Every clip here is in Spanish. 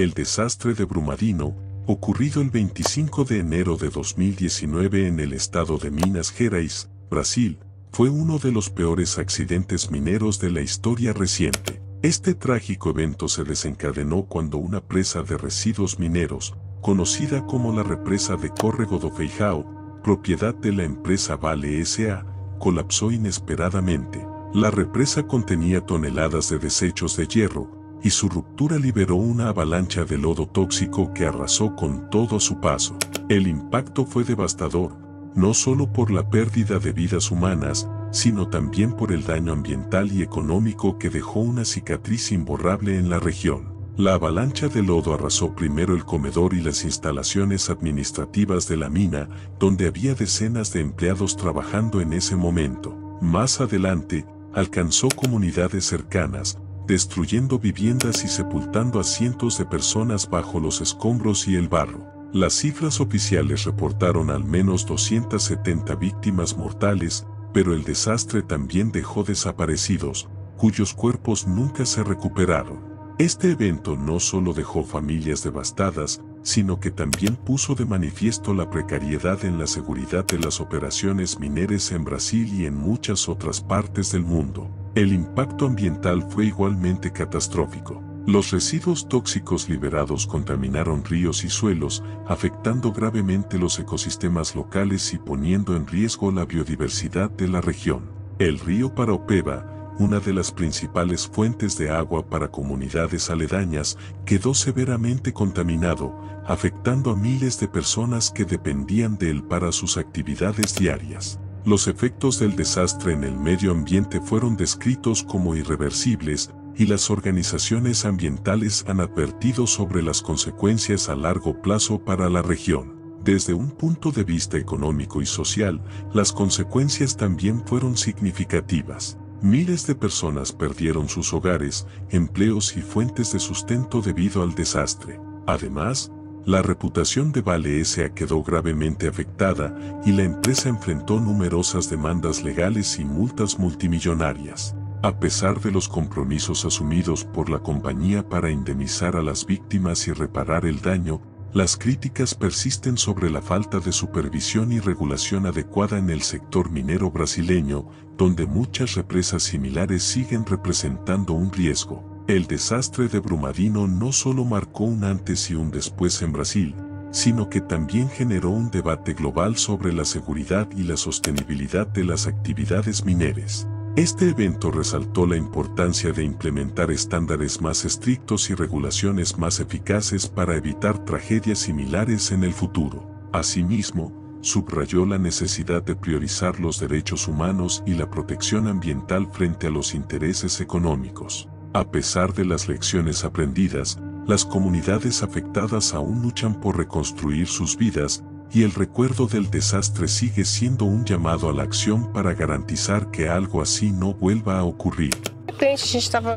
El desastre de Brumadinho, ocurrido el 25 de enero de 2019 en el estado de Minas Gerais, Brasil, fue uno de los peores accidentes mineros de la historia reciente. Este trágico evento se desencadenó cuando una presa de residuos mineros, conocida como la represa de Córrego do Feijão, propiedad de la empresa Vale S.A., colapsó inesperadamente. La represa contenía toneladas de desechos de hierro, y su ruptura liberó una avalancha de lodo tóxico que arrasó con todo a su paso. El impacto fue devastador, no solo por la pérdida de vidas humanas, sino también por el daño ambiental y económico que dejó una cicatriz imborrable en la región. La avalancha de lodo arrasó primero el comedor y las instalaciones administrativas de la mina, donde había decenas de empleados trabajando en ese momento. Más adelante, alcanzó comunidades cercanas, destruyendo viviendas y sepultando a cientos de personas bajo los escombros y el barro. Las cifras oficiales reportaron al menos 270 víctimas mortales, pero el desastre también dejó desaparecidos, cuyos cuerpos nunca se recuperaron. Este evento no solo dejó familias devastadas, sino que también puso de manifiesto la precariedad en la seguridad de las operaciones mineras en Brasil y en muchas otras partes del mundo. El impacto ambiental fue igualmente catastrófico. Los residuos tóxicos liberados contaminaron ríos y suelos, afectando gravemente los ecosistemas locales y poniendo en riesgo la biodiversidad de la región. El río Paraopeba, una de las principales fuentes de agua para comunidades aledañas, quedó severamente contaminado, afectando a miles de personas que dependían de él para sus actividades diarias. Los efectos del desastre en el medio ambiente fueron descritos como irreversibles, y las organizaciones ambientales han advertido sobre las consecuencias a largo plazo para la región. Desde un punto de vista económico y social, las consecuencias también fueron significativas. Miles de personas perdieron sus hogares, empleos y fuentes de sustento debido al desastre. Además, la reputación de Vale S.A. quedó gravemente afectada y la empresa enfrentó numerosas demandas legales y multas multimillonarias. A pesar de los compromisos asumidos por la compañía para indemnizar a las víctimas y reparar el daño, las críticas persisten sobre la falta de supervisión y regulación adecuada en el sector minero brasileño, donde muchas represas similares siguen representando un riesgo. El desastre de Brumadinho no solo marcó un antes y un después en Brasil, sino que también generó un debate global sobre la seguridad y la sostenibilidad de las actividades mineras. Este evento resaltó la importancia de implementar estándares más estrictos y regulaciones más eficaces para evitar tragedias similares en el futuro. Asimismo, subrayó la necesidad de priorizar los derechos humanos y la protección ambiental frente a los intereses económicos. A pesar de las lecciones aprendidas, las comunidades afectadas aún luchan por reconstruir sus vidas, y el recuerdo del desastre sigue siendo un llamado a la acción para garantizar que algo así no vuelva a ocurrir.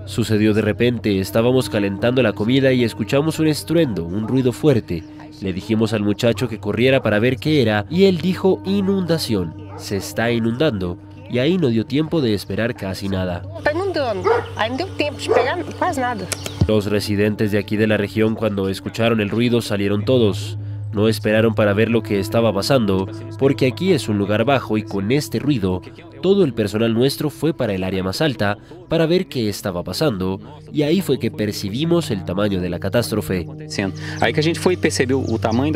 Sucedió de repente, estábamos calentando la comida y escuchamos un estruendo, un ruido fuerte. Le dijimos al muchacho que corriera para ver qué era y él dijo inundación, se está inundando. Y ahí no dio tiempo de esperar casi nada. Los residentes de aquí de la región cuando escucharon el ruido salieron todos. No esperaron para ver lo que estaba pasando, porque aquí es un lugar bajo y con este ruido, todo el personal nuestro fue para el área más alta para ver qué estaba pasando, y ahí fue que percibimos el tamaño de la catástrofe. Ahí que a gente foi e percebeu o tamanho.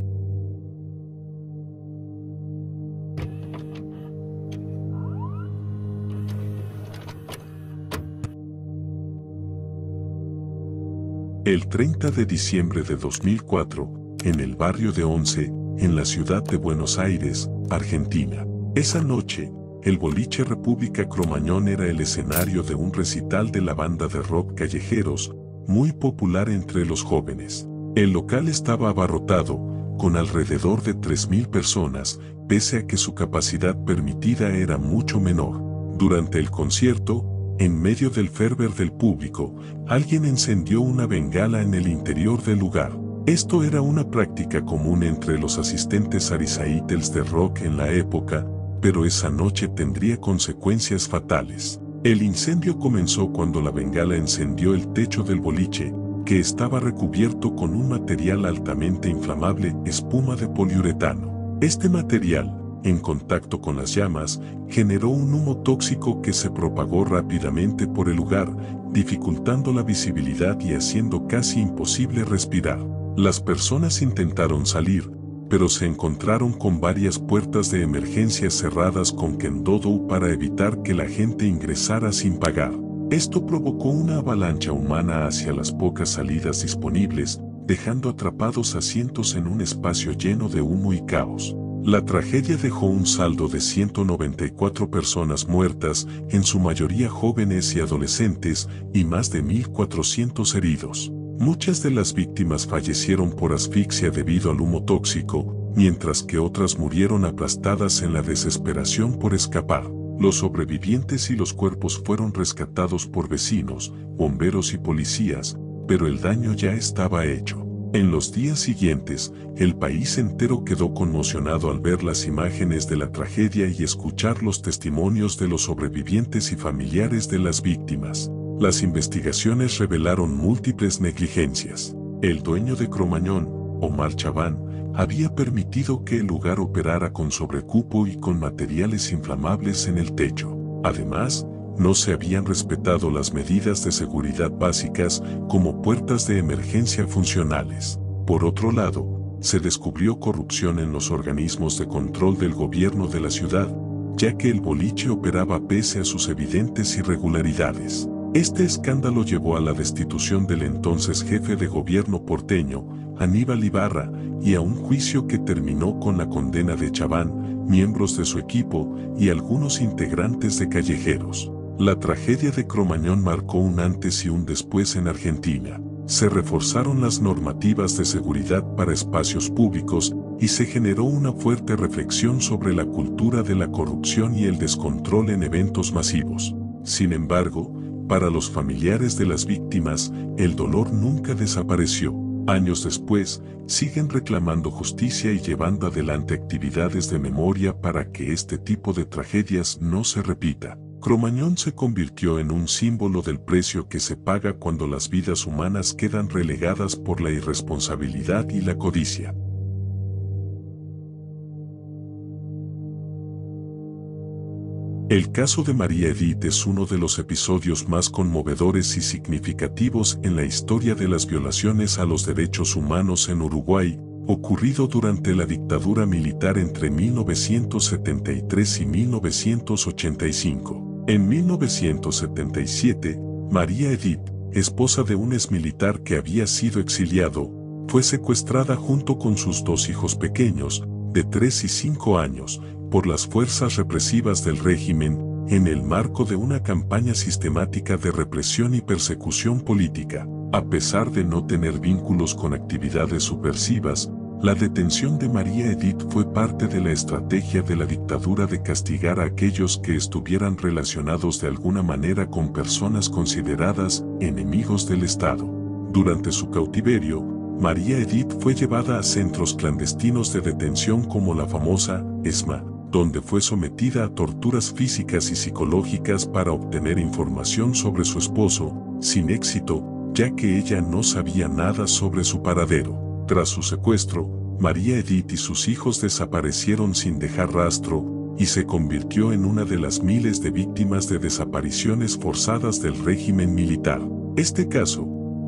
El 30 de diciembre de 2004, en el barrio de Once, en la ciudad de Buenos Aires, Argentina. Esa noche, el boliche República Cromañón era el escenario de un recital de la banda de rock Callejeros, muy popular entre los jóvenes. El local estaba abarrotado, con alrededor de 3.000 personas, pese a que su capacidad permitida era mucho menor. Durante el concierto, en medio del fervor del público, alguien encendió una bengala en el interior del lugar. Esto era una práctica común entre los asistentes a recitals de rock en la época, pero esa noche tendría consecuencias fatales. El incendio comenzó cuando la bengala encendió el techo del boliche, que estaba recubierto con un material altamente inflamable, espuma de poliuretano. Este material, en contacto con las llamas, generó un humo tóxico que se propagó rápidamente por el lugar, dificultando la visibilidad y haciendo casi imposible respirar. Las personas intentaron salir, pero se encontraron con varias puertas de emergencia cerradas con kendōdō para evitar que la gente ingresara sin pagar. Esto provocó una avalancha humana hacia las pocas salidas disponibles, dejando atrapados a cientos en un espacio lleno de humo y caos. La tragedia dejó un saldo de 194 personas muertas, en su mayoría jóvenes y adolescentes, y más de 1.400 heridos. Muchas de las víctimas fallecieron por asfixia debido al humo tóxico, mientras que otras murieron aplastadas en la desesperación por escapar. Los sobrevivientes y los cuerpos fueron rescatados por vecinos, bomberos y policías, pero el daño ya estaba hecho. En los días siguientes, el país entero quedó conmocionado al ver las imágenes de la tragedia y escuchar los testimonios de los sobrevivientes y familiares de las víctimas. Las investigaciones revelaron múltiples negligencias. El dueño de Cro-Magnon, Omar Chaban, había permitido que el lugar operara con sobrecupo y con materiales inflamables en el techo. Además, no se habían respetado las medidas de seguridad básicas como puertas de emergencia funcionales. Por otro lado, se descubrió corrupción en los organismos de control del gobierno de la ciudad, ya que el boliche operaba pese a sus evidentes irregularidades. Este escándalo llevó a la destitución del entonces jefe de gobierno porteño, Aníbal Ibarra, y a un juicio que terminó con la condena de Chaban, miembros de su equipo y algunos integrantes de Callejeros. La tragedia de Cro-Magnon marcó un antes y un después en Argentina. Se reforzaron las normativas de seguridad para espacios públicos y se generó una fuerte reflexión sobre la cultura de la corrupción y el descontrol en eventos masivos. Sin embargo, para los familiares de las víctimas, el dolor nunca desapareció. Años después, siguen reclamando justicia y llevando adelante actividades de memoria para que este tipo de tragedias no se repita. Cro-Magnon se convirtió en un símbolo del precio que se paga cuando las vidas humanas quedan relegadas por la irresponsabilidad y la codicia. El caso de María Edith es uno de los episodios más conmovedores y significativos en la historia de las violaciones a los derechos humanos en Uruguay, ocurrido durante la dictadura militar entre 1973 y 1985. En 1977, María Edith, esposa de un exmilitar que había sido exiliado, fue secuestrada junto con sus dos hijos pequeños, de 3 y 5 años, por las fuerzas represivas del régimen, en el marco de una campaña sistemática de represión y persecución política. A pesar de no tener vínculos con actividades subversivas, la detención de María Edith fue parte de la estrategia de la dictadura de castigar a aquellos que estuvieran relacionados de alguna manera con personas consideradas enemigos del Estado. Durante su cautiverio, María Edith fue llevada a centros clandestinos de detención como la famosa ESMA, donde fue sometida a torturas físicas y psicológicas para obtener información sobre su esposo, sin éxito, ya que ella no sabía nada sobre su paradero. Tras su secuestro, María Edith y sus hijos desaparecieron sin dejar rastro, y se convirtió en una de las miles de víctimas de desapariciones forzadas del régimen militar. Este caso,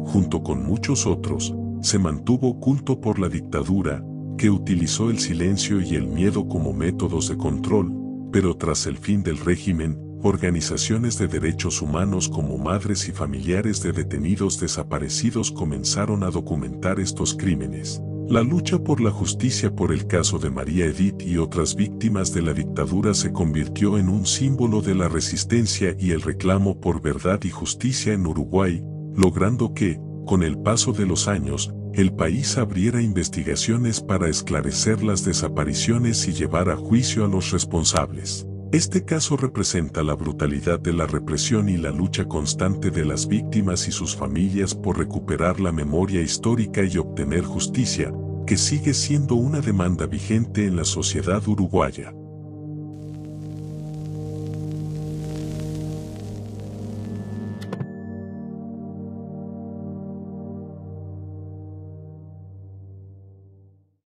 junto con muchos otros, se mantuvo oculto por la dictadura, que utilizó el silencio y el miedo como métodos de control, pero tras el fin del régimen, organizaciones de derechos humanos como madres y familiares de detenidos desaparecidos comenzaron a documentar estos crímenes. La lucha por la justicia por el caso de María Edith y otras víctimas de la dictadura se convirtió en un símbolo de la resistencia y el reclamo por verdad y justicia en Uruguay, logrando que, con el paso de los años, el país abriera investigaciones para esclarecer las desapariciones y llevar a juicio a los responsables. Este caso representa la brutalidad de la represión y la lucha constante de las víctimas y sus familias por recuperar la memoria histórica y obtener justicia, que sigue siendo una demanda vigente en la sociedad uruguaya.